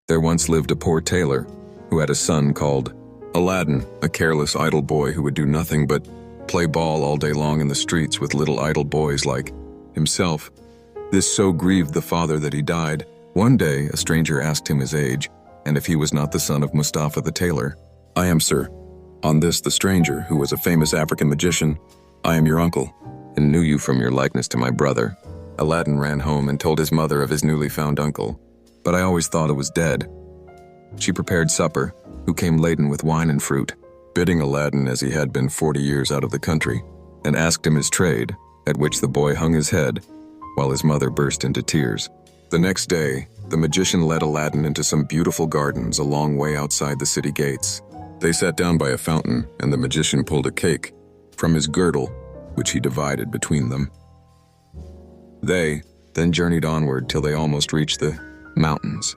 There once lived a poor tailor who had a son called Aladdin, a careless, idle boy who would do nothing but play ball all day long in the streets with little idle boys like himself. This so grieved the father that he died. One day, a stranger asked him his age, and if he was not the son of Mustafa the tailor. "I am, sir." On this, the stranger, who was a famous African magician, "I am your uncle, and knew you from your likeness to my brother." Aladdin ran home and told his mother of his newly found uncle, but I always thought it was dead. She prepared supper, who came laden with wine and fruit, bidding Aladdin as he had been 40 years out of the country, and asked him his trade, at which the boy hung his head, while his mother burst into tears. The next day, the magician led Aladdin into some beautiful gardens a long way outside the city gates. They sat down by a fountain, and the magician pulled a cake from his girdle, which he divided between them. They then journeyed onward till they almost reached the mountains.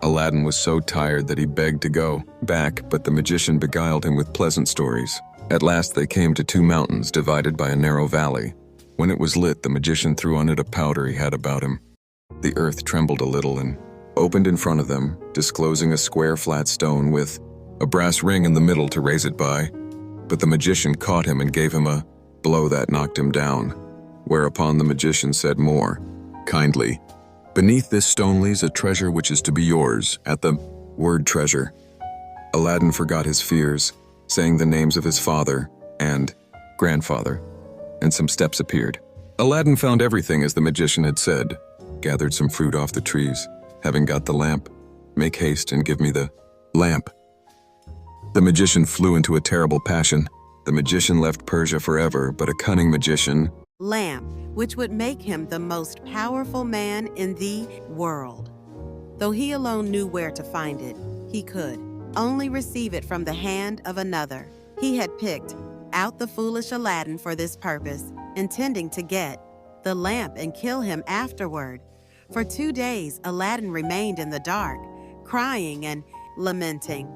Aladdin was so tired that he begged to go back, but the magician beguiled him with pleasant stories. At last they came to two mountains divided by a narrow valley. When it was lit, the magician threw on it a powder he had about him. The earth trembled a little and opened in front of them, disclosing a square flat stone with a brass ring in the middle to raise it by. But the magician caught him and gave him a blow that knocked him down, whereupon the magician said more kindly, "Beneath this stone lies a treasure which is to be yours." At the word treasure, Aladdin forgot his fears, saying the names of his father and grandfather, and some steps appeared. Aladdin found everything as the magician had said, gathered some fruit off the trees. Having got the lamp, "Make haste and give me the lamp." The magician flew into a terrible passion. The magician left Persia forever, but a cunning magician lamp, which would make him the most powerful man in the world. Though he alone knew where to find it, he could only receive it from the hand of another. He had picked out the foolish Aladdin for this purpose, intending to get the lamp and kill him afterward. For 2 days, Aladdin remained in the dark, crying and lamenting.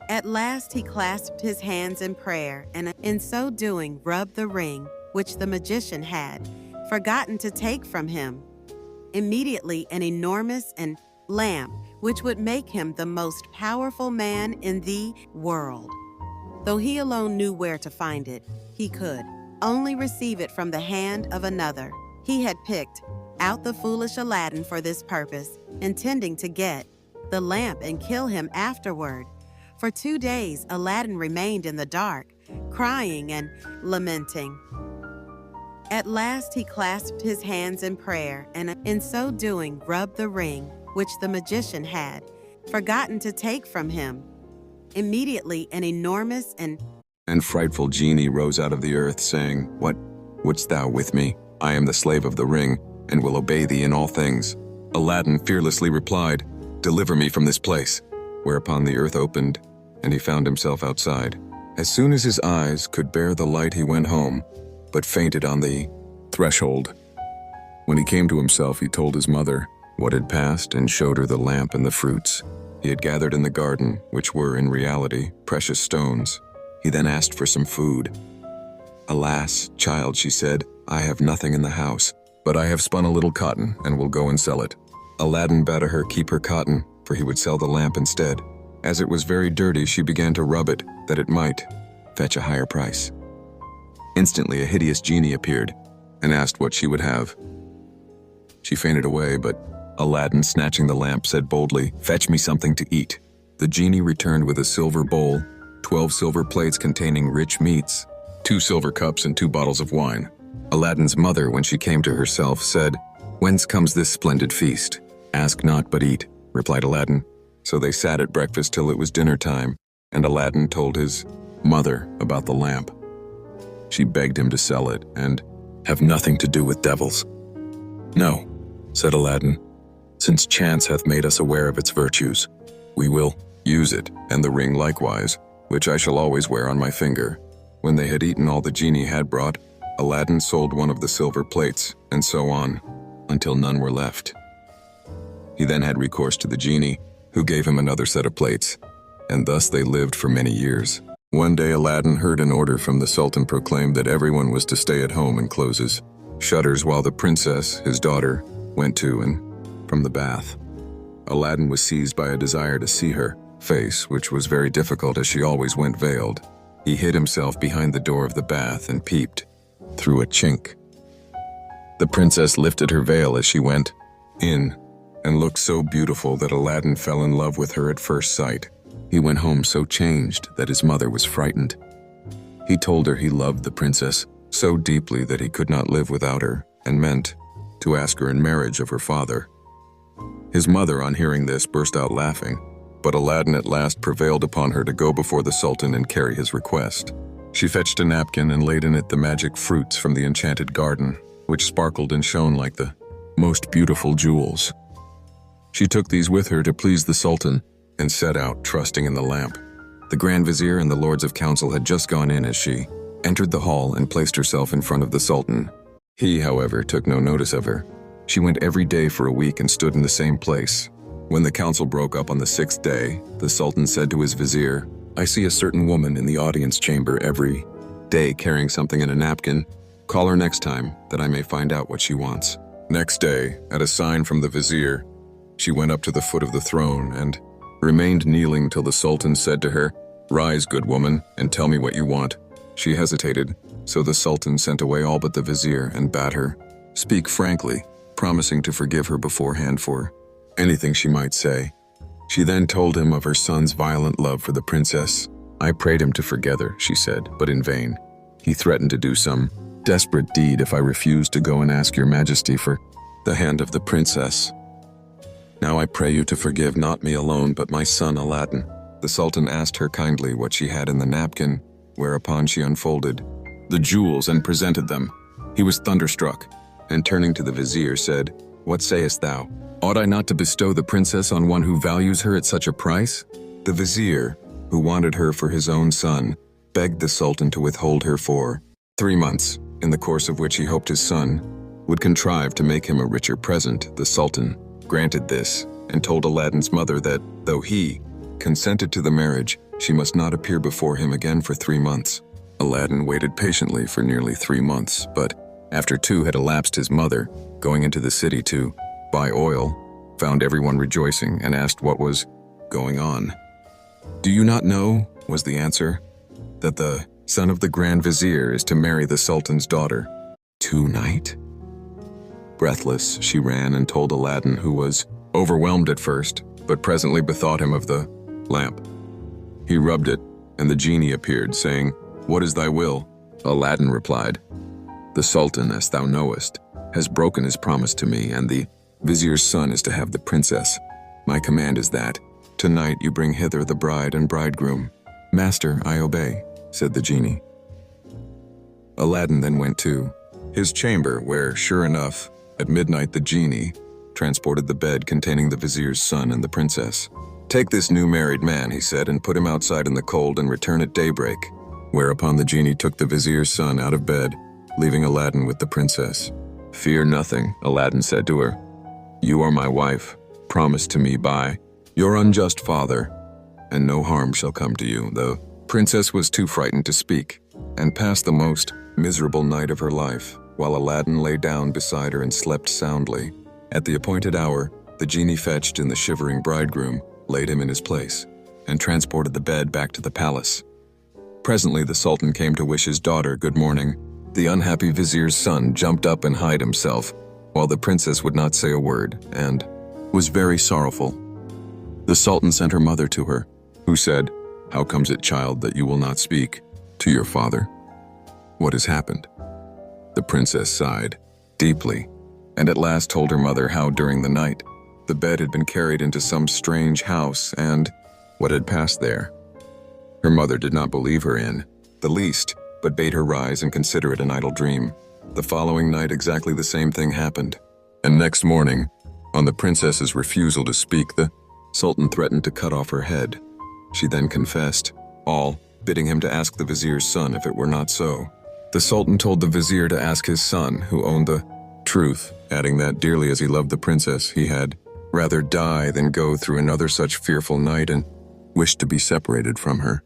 At last, he clasped his hands in prayer, and in so doing rubbed the ring which the magician had forgotten to take from him. Immediately, an enormous lamp, which would make him the most powerful man in the world. Though he alone knew where to find it, he could only receive it from the hand of another. He had picked out the foolish Aladdin for this purpose, intending to get the lamp and kill him afterward. For 2 days, Aladdin remained in the dark, crying and lamenting. At last, he clasped his hands in prayer, and in so doing rubbed the ring which the magician had forgotten to take from him. Immediately, an enormous and frightful genie rose out of the earth, saying, "What wouldst thou with me? I am the slave of the ring, and will obey thee in all things." Aladdin fearlessly replied, "Deliver me from this place." Whereupon the earth opened, and he found himself outside. As soon as his eyes could bear the light, he went home, but fainted on the threshold. When he came to himself, he told his mother what had passed and showed her the lamp and the fruits he had gathered in the garden, which were, in reality, precious stones. He then asked for some food. "Alas, child," she said, "I have nothing in the house, but I have spun a little cotton and will go and sell it." Aladdin bade her keep her cotton, for he would sell the lamp instead. As it was very dirty, she began to rub it, that it might fetch a higher price. Instantly, a hideous genie appeared and asked what she would have. She fainted away, but Aladdin, snatching the lamp, said boldly, "Fetch me something to eat." The genie returned with a silver bowl, 12 silver plates containing rich meats, 2 silver cups, and 2 bottles of wine. Aladdin's mother, when she came to herself, said, "Whence comes this splendid feast?" "Ask not, but eat," replied Aladdin. So they sat at breakfast till it was dinner time, and Aladdin told his mother about the lamp. She begged him to sell it and have nothing to do with devils. "No," said Aladdin, "since chance hath made us aware of its virtues, we will use it, and the ring likewise, which I shall always wear on my finger." When they had eaten all the genie had brought, Aladdin sold one of the silver plates, and so on, until none were left. He then had recourse to the genie, who gave him another set of plates, and thus they lived for many years. One day Aladdin heard an order from the Sultan proclaim that everyone was to stay at home and close his shutters while the princess, his daughter, went to and from the bath. Aladdin was seized by a desire to see her face, which was very difficult as she always went veiled. He hid himself behind the door of the bath and peeped through a chink. The princess lifted her veil as she went in and looked so beautiful that Aladdin fell in love with her at first sight. He went home so changed that his mother was frightened. He told her he loved the princess so deeply that he could not live without her and meant to ask her in marriage of her father. His mother, on hearing this, burst out laughing, but Aladdin at last prevailed upon her to go before the Sultan and carry his request. She fetched a napkin and laid in it the magic fruits from the enchanted garden, which sparkled and shone like the most beautiful jewels. She took these with her to please the Sultan and set out, trusting in the lamp. The Grand Vizier and the Lords of Council had just gone in as she entered the hall and placed herself in front of the Sultan. He, however, took no notice of her. She went every day for a week and stood in the same place. When the council broke up on the 6th day, the Sultan said to his vizier, "I see a certain woman in the audience chamber every day carrying something in a napkin. Call her next time, that I may find out what she wants." Next day, at a sign from the vizier, she went up to the foot of the throne and remained kneeling till the Sultan said to her, "Rise, good woman, and tell me what you want." She hesitated, so the Sultan sent away all but the vizier and bade her speak frankly, promising to forgive her beforehand for anything she might say. She then told him of her son's violent love for the princess. "I prayed him to forget her," she said, but in vain. "He threatened to do some desperate deed if I refused to go and ask your majesty for the hand of the princess. Now I pray you to forgive not me alone, but my son Aladdin." The Sultan asked her kindly what she had in the napkin, whereupon she unfolded the jewels and presented them. He was thunderstruck, and turning to the vizier said, "What sayest thou? Ought I not to bestow the princess on one who values her at such a price?" The vizier, who wanted her for his own son, begged the Sultan to withhold her for 3 months, in the course of which he hoped his son would contrive to make him a richer present. The Sultan granted this and told Aladdin's mother that, though he consented to the marriage, she must not appear before him again for 3 months. Aladdin waited patiently for nearly 3 months, but after 2 had elapsed, his mother, going into the city to buy oil, found everyone rejoicing and asked what was going on. "Do you not know," was the answer, "that the son of the Grand Vizier is to marry the Sultan's daughter tonight?" Breathless, she ran and told Aladdin, who was overwhelmed at first, but presently bethought him of the lamp. He rubbed it, and the genie appeared, saying, "What is thy will?" Aladdin replied, "The Sultan, as thou knowest, has broken his promise to me, and the vizier's son is to have the princess. My command is that tonight you bring hither the bride and bridegroom." "Master, I obey," said the genie. Aladdin then went to his chamber, where, sure enough, at midnight the genie transported the bed containing the vizier's son and the princess. "Take this new married man," he said, "and put him outside in the cold and return at daybreak." Whereupon the genie took the vizier's son out of bed, leaving Aladdin with the princess. "Fear nothing," Aladdin said to her. "You are my wife, promised to me by your unjust father, and no harm shall come to you." The princess was too frightened to speak, and passed the most miserable night of her life, while Aladdin lay down beside her and slept soundly. At the appointed hour, the genie fetched in the shivering bridegroom, laid him in his place, and transported the bed back to the palace. Presently the Sultan came to wish his daughter good morning. The unhappy vizier's son jumped up and hid himself, while the princess would not say a word, and was very sorrowful. The Sultan sent her mother to her, who said, "How comes it, child, that you will not speak to your father? What has happened?" The princess sighed deeply, and at last told her mother how during the night the bed had been carried into some strange house and what had passed there. Her mother did not believe her in the least, but bade her rise and consider it an idle dream. The following night exactly the same thing happened, and next morning, on the princess's refusal to speak, the Sultan threatened to cut off her head. She then confessed all, bidding him to ask the vizier's son if it were not so. The Sultan told the vizier to ask his son, who owned the truth, adding that dearly as he loved the princess, he had rather die than go through another such fearful night and wished to be separated from her.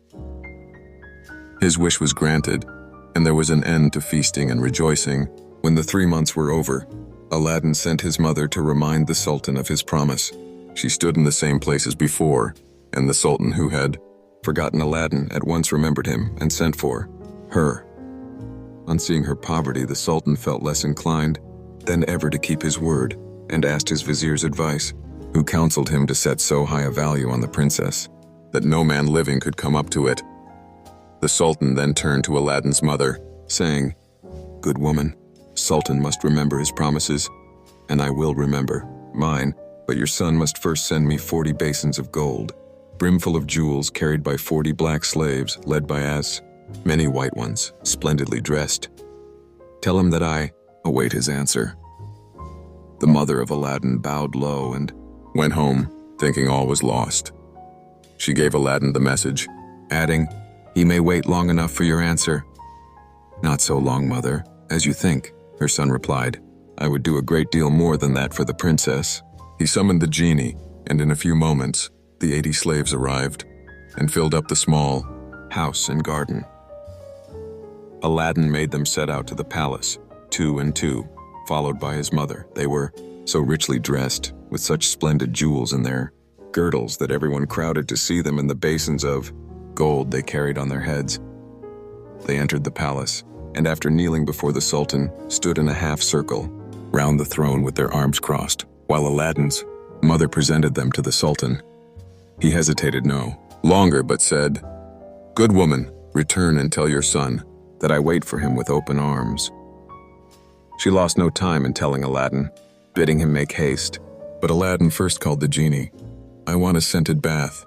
His wish was granted, and there was an end to feasting and rejoicing. When the 3 months were over, Aladdin sent his mother to remind the Sultan of his promise. She stood in the same place as before, and the Sultan, who had forgotten Aladdin, at once remembered him and sent for her. On seeing her poverty, the Sultan felt less inclined than ever to keep his word, and asked his vizier's advice, who counseled him to set so high a value on the princess that no man living could come up to it. The Sultan then turned to Aladdin's mother, saying, "Good woman, Sultan must remember his promises, and I will remember mine, but your son must first send me 40 basins of gold, brimful of jewels, carried by 40 black slaves, led by as many white ones, splendidly dressed. Tell him that I await his answer." The mother of Aladdin bowed low and went home, thinking all was lost. She gave Aladdin the message, adding, "He may wait long enough for your answer." "Not so long, mother, as you think," her son replied. "I would do a great deal more than that for the princess." He summoned the genie, and in a few moments, the 80 slaves arrived and filled up the small house and garden. Aladdin made them set out to the palace, 2 and 2, followed by his mother. They were so richly dressed, with such splendid jewels in their girdles, that everyone crowded to see them in the basins of gold they carried on their heads. They entered the palace, and after kneeling before the Sultan, stood in a half circle round the throne with their arms crossed, while Aladdin's mother presented them to the Sultan. He hesitated no longer, but said, "Good woman, return and tell your son that I wait for him with open arms." She lost no time in telling Aladdin, bidding him make haste. But Aladdin first called the genie. "I want a scented bath